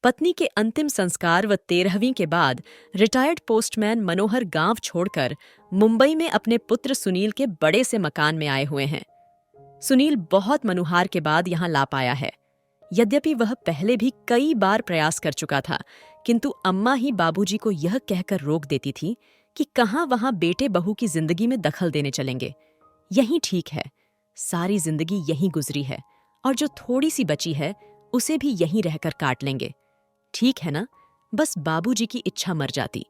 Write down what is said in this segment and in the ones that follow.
पत्नी के अंतिम संस्कार व 13वीं के बाद रिटायर्ड पोस्टमैन मनोहर गांव छोड़कर मुंबई में अपने पुत्र सुनील के बड़े से मकान में आए हुए हैं। सुनील बहुत मनुहार के बाद यहां ला पाया है। यद्यपि वह पहले भी कई बार प्रयास कर चुका था, किंतु अम्मा ही बाबूजी को यह कहकर रोक देती थी कि कहां वहां बेटे बहू की जिंदगी में दखल देने चलेंगे। यही ठीक है, सारी जिंदगी यहीं गुजरी है और जो थोड़ी सी बची है उसे भी यहीं रहकर काट लेंगे। ठीक है ना, बस बाबूजी की इच्छा मर जाती।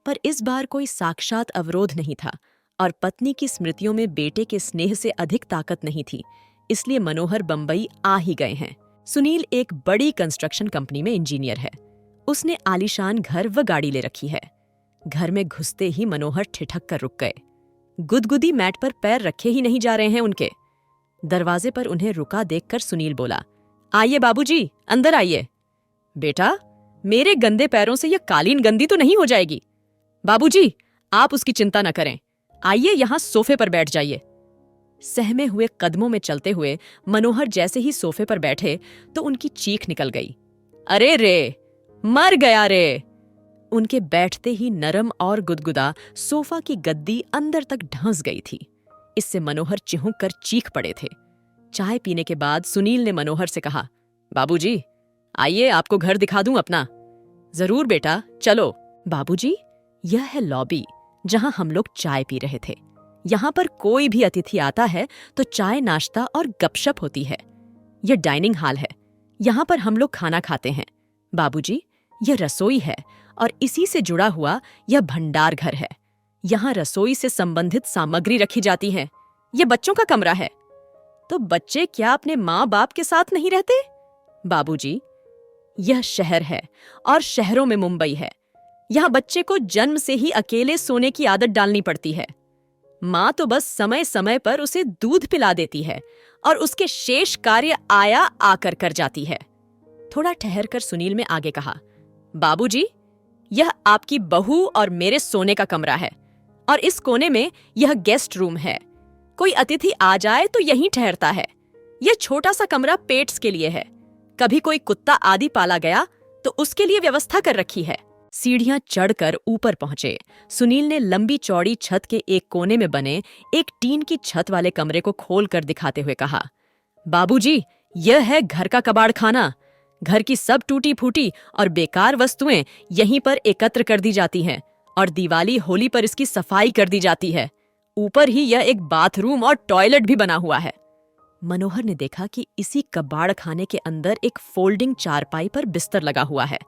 पर इस बार कोई साक्षात अवरोध नहीं था और पत्नी की स्मृतियों में बेटे के स्नेह से अधिक ताकत नहीं थी, इसलिए मनोहर बंबई आ ही गए हैं। सुनील एक बड़ी कंस्ट्रक्शन कंपनी में इंजीनियर है। उसने आलीशान घर व गाड़ी ले रखी है। घर में घुसते ही मनोहर ठिठक कर रुक गए। गुदगुदी मैट पर पैर रखे ही नहीं जा रहे हैं उनके। दरवाजे पर उन्हें रुका देखकर सुनील बोला, आइए बाबूजी, अंदर आइए। बेटा, मेरे गंदे पैरों से यह कालीन गंदी तो नहीं हो जाएगी? बाबूजी, आप उसकी चिंता न करें। आइए यहां सोफे पर बैठ जाइए। सहमे हुए कदमों में चलते हुए मनोहर जैसे ही सोफे पर बैठे तो उनकी चीख निकल गई। अरे रे, मर गया रे! उनके बैठते ही नरम और गुदगुदा सोफा की गद्दी अंदर तक ढंस गई थी। इससे मनोहर चिहुक कर चीख पड़े थे। चाय पीने के बाद सुनील ने मनोहर से कहा, बाबूजी, आइए आपको घर दिखा दूं अपना। जरूर बेटा, चलो। बाबूजी, यह है लॉबी जहां हम लोग चाय पी रहे थे। यहाँ पर कोई भी अतिथि आता है तो चाय नाश्ता और गपशप होती है। यह डाइनिंग हॉल है, यहाँ पर हम लोग खाना खाते हैं। बाबूजी, यह रसोई है और इसी से जुड़ा हुआ यह भंडार घर है। यहाँ रसोई से संबंधित सामग्री रखी जाती है। यह बच्चों का कमरा है। तो बच्चे क्या अपने माँ बाप के साथ नहीं रहते? बाबूजी, यह शहर है और शहरों में मुंबई है। यहाँ बच्चे को जन्म से ही अकेले सोने की आदत डालनी पड़ती है। माँ तो बस समय समय पर उसे दूध पिला देती है और उसके शेष कार्य आया आकर कर जाती है। थोड़ा ठहरकर सुनील ने आगे कहा, बाबूजी, यह आपकी बहू और मेरे सोने का कमरा है और इस कोने में यह गेस्ट रूम है। कोई अतिथि आ जाए तो यहीं ठहरता है। यह छोटा सा कमरा पेट्स के लिए है। कभी कोई कुत्ता आदि पाला गया तो उसके लिए व्यवस्था कर रखी है। सीढ़ियां चढ़कर ऊपर पहुंचे। सुनील ने लंबी चौड़ी छत के एक कोने में बने एक टीन की छत वाले कमरे को खोलकर दिखाते हुए कहा, बाबूजी, यह है घर का कबाड़ खाना। घर की सब टूटी फूटी और बेकार वस्तुएं यहीं पर एकत्र कर दी जाती हैं और दिवाली होली पर इसकी सफाई कर दी जाती है। ऊपर ही यह एक बाथरूम और टॉयलेट भी बना हुआ है। मनोहर ने देखा कि इसी कबाड़ खाने के अंदर एक फोल्डिंग चारपाई पर बिस्तर लगा हुआ है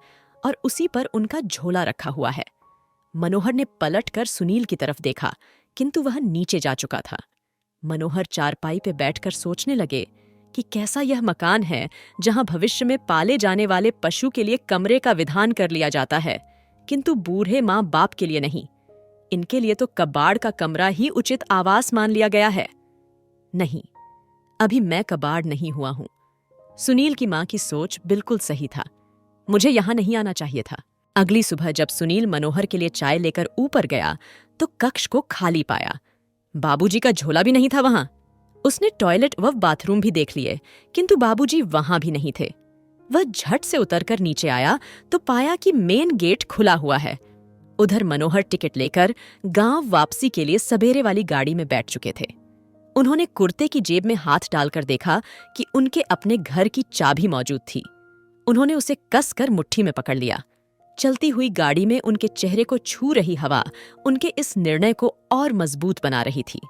और उसी पर उनका झोला रखा हुआ है। मनोहर ने पलटकर सुनील की तरफ देखा, किंतु वह नीचे जा चुका था। मनोहर चारपाई पे बैठकर सोचने लगे कि कैसा यह मकान है जहां भविष्य में पाले जाने वाले पशु के लिए कमरे का विधान कर लिया जाता है, किंतु बूढ़े माँ बाप के लिए नहीं। इनके लिए तो कबाड़ का कमरा ही उचित आवास मान लिया गया है। नहीं, अभी मैं कबाड़ नहीं हुआ हूं। सुनील की मां की सोच बिल्कुल सही था। मुझे यहां नहीं आना चाहिए था। अगली सुबह जब सुनील मनोहर के लिए चाय लेकर ऊपर गया तो कक्ष को खाली पाया। बाबूजी का झोला भी नहीं था वहां। उसने टॉयलेट व बाथरूम भी देख लिए, किंतु बाबूजी वहां भी नहीं थे। वह झट से उतरकर नीचे आया तो पाया कि मेन गेट खुला हुआ है। उधर मनोहर टिकट लेकर गांव वापसी के लिए सवेरे वाली गाड़ी में बैठ चुके थे। उन्होंने कुर्ते की जेब में हाथ डालकर देखा कि उनके अपने घर की चाबी मौजूद थी। उन्होंने उसे कसकर मुट्ठी में पकड़ लिया। चलती हुई गाड़ी में उनके चेहरे को छू रही हवा उनके इस निर्णय को और मजबूत बना रही थी।